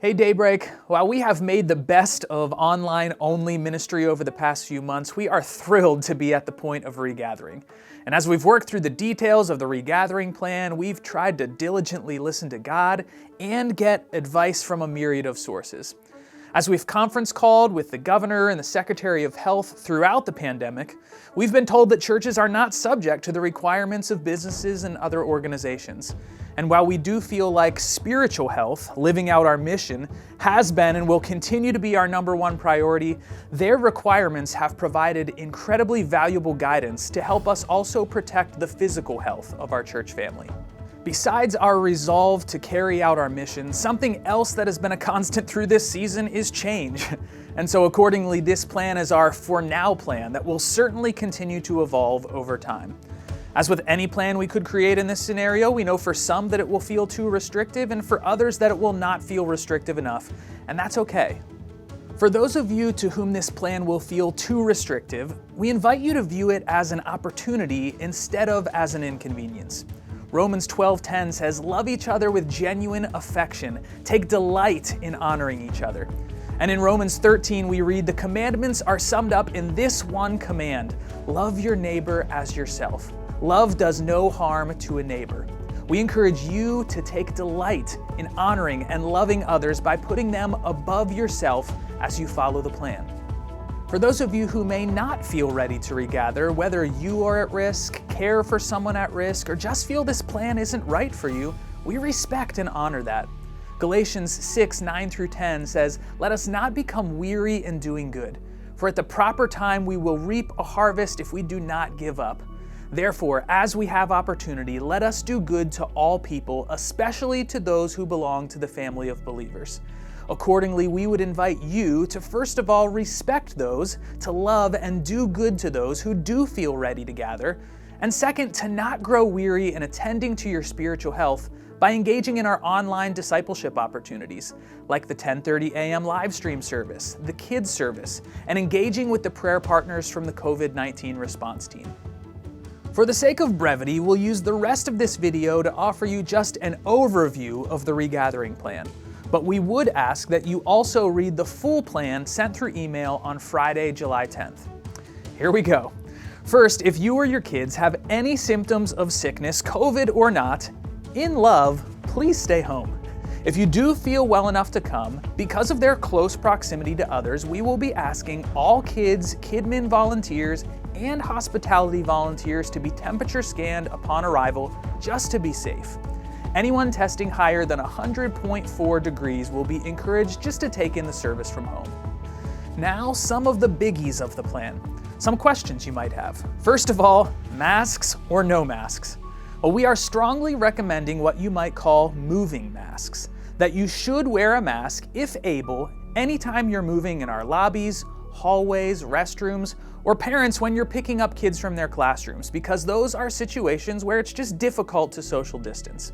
Hey Daybreak, while we have made the best of online-only ministry over the past few months, we are thrilled to be at the point of regathering. And as we've worked through the details of the regathering plan, we've tried to diligently listen to God and get advice from a myriad of sources. As we've conference called with the governor and the secretary of health throughout the pandemic, we've been told that churches are not subject to the requirements of businesses and other organizations. And while we do feel like spiritual health, living out our mission, has been and will continue to be our number one priority, their requirements have provided incredibly valuable guidance to help us also protect the physical health of our church family. Besides our resolve to carry out our mission, something else that has been a constant through this season is change. And so accordingly, this plan is our for now plan that will certainly continue to evolve over time. As with any plan we could create in this scenario, we know for some that it will feel too restrictive and for others that it will not feel restrictive enough, and that's okay. For those of you to whom this plan will feel too restrictive, we invite you to view it as an opportunity instead of as an inconvenience. Romans 12:10 says, "Love each other with genuine affection. Take delight in honoring each other." And in Romans 13, we read, "The commandments are summed up in this one command: love your neighbor as yourself. Love does no harm to a neighbor." We encourage you to take delight in honoring and loving others by putting them above yourself as you follow the plan. For those of you who may not feel ready to regather, whether you are at risk, care for someone at risk, or just feel this plan isn't right for you, we respect and honor that. Galatians 6:9-10 says, "Let us not become weary in doing good, for at the proper time we will reap a harvest if we do not give up. Therefore, as we have opportunity, let us do good to all people, especially to those who belong to the family of believers." Accordingly, we would invite you to first of all respect those, to love and do good to those who do feel ready to gather, and second, to not grow weary in attending to your spiritual health by engaging in our online discipleship opportunities, like the 10:30 a.m. live stream service, the kids service, and engaging with the prayer partners from the COVID-19 response team. For the sake of brevity, we'll use the rest of this video to offer you just an overview of the regathering plan. But we would ask that you also read the full plan sent through email on Friday, July 10th. Here we go. First, if you or your kids have any symptoms of sickness, COVID or not, in love, please stay home. If you do feel well enough to come, because of their close proximity to others, we will be asking all kids, KidMin volunteers, and hospitality volunteers to be temperature scanned upon arrival just to be safe. Anyone testing higher than 100.4 degrees will be encouraged just to take in the service from home. Now, some of the biggies of the plan. Some questions you might have. First of all, masks or no masks? Well, we are strongly recommending what you might call moving masks, that you should wear a mask, if able, anytime you're moving in our lobbies, hallways, restrooms, or parents when you're picking up kids from their classrooms, because those are situations where it's just difficult to social distance.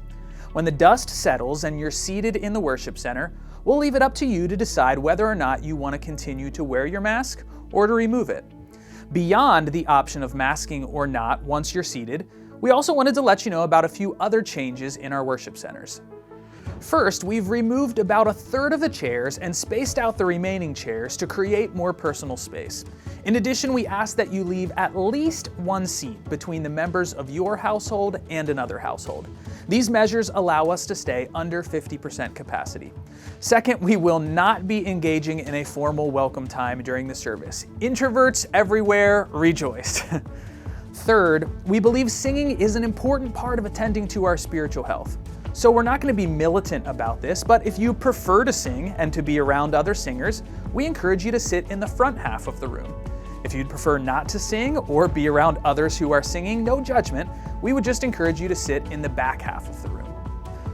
When the dust settles and you're seated in the worship center, we'll leave it up to you to decide whether or not you want to continue to wear your mask or to remove it. Beyond the option of masking or not once you're seated, we also wanted to let you know about a few other changes in our worship centers. First, we've removed about a third of the chairs and spaced out the remaining chairs to create more personal space. In addition, we ask that you leave at least one seat between the members of your household and another household. These measures allow us to stay under 50% capacity. Second, we will not be engaging in a formal welcome time during the service. Introverts everywhere, rejoice. Third, we believe singing is an important part of attending to our spiritual health. So we're not going to be militant about this, but if you prefer to sing and to be around other singers, we encourage you to sit in the front half of the room. If you'd prefer not to sing or be around others who are singing, no judgment, we would just encourage you to sit in the back half of the room.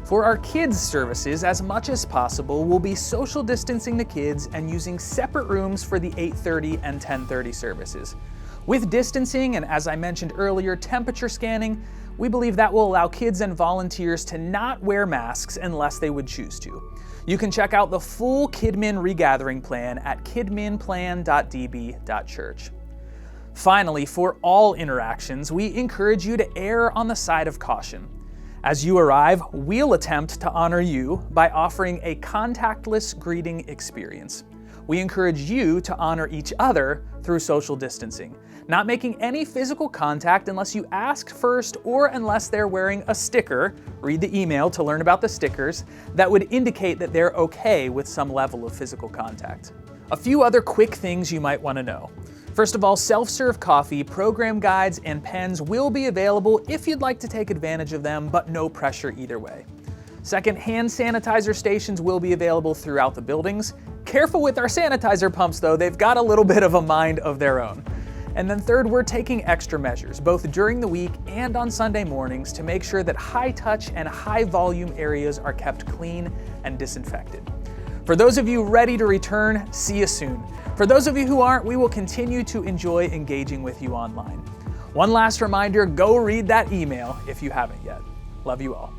For our kids' services, as much as possible, we'll be social distancing the kids and using separate rooms for the 8:30 and 10:30 services. With distancing and, as I mentioned earlier, temperature scanning, we believe that will allow kids and volunteers to not wear masks unless they would choose to. You can check out the full KidMin regathering plan at kidminplan.db.church. Finally, for all interactions, we encourage you to err on the side of caution. As you arrive, we'll attempt to honor you by offering a contactless greeting experience. We encourage you to honor each other through social distancing, not making any physical contact unless you ask first or unless they're wearing a sticker, read the email to learn about the stickers, that would indicate that they're okay with some level of physical contact. A few other quick things you might want to know. First of all, self-serve coffee, program guides, and pens will be available if you'd like to take advantage of them, but no pressure either way. Second, hand sanitizer stations will be available throughout the buildings. Careful with our sanitizer pumps though, they've got a little bit of a mind of their own. And then third, we're taking extra measures, both during the week and on Sunday mornings, to make sure that high-touch and high-volume areas are kept clean and disinfected. For those of you ready to return, see you soon. For those of you who aren't, we will continue to enjoy engaging with you online. One last reminder, go read that email if you haven't yet. Love you all.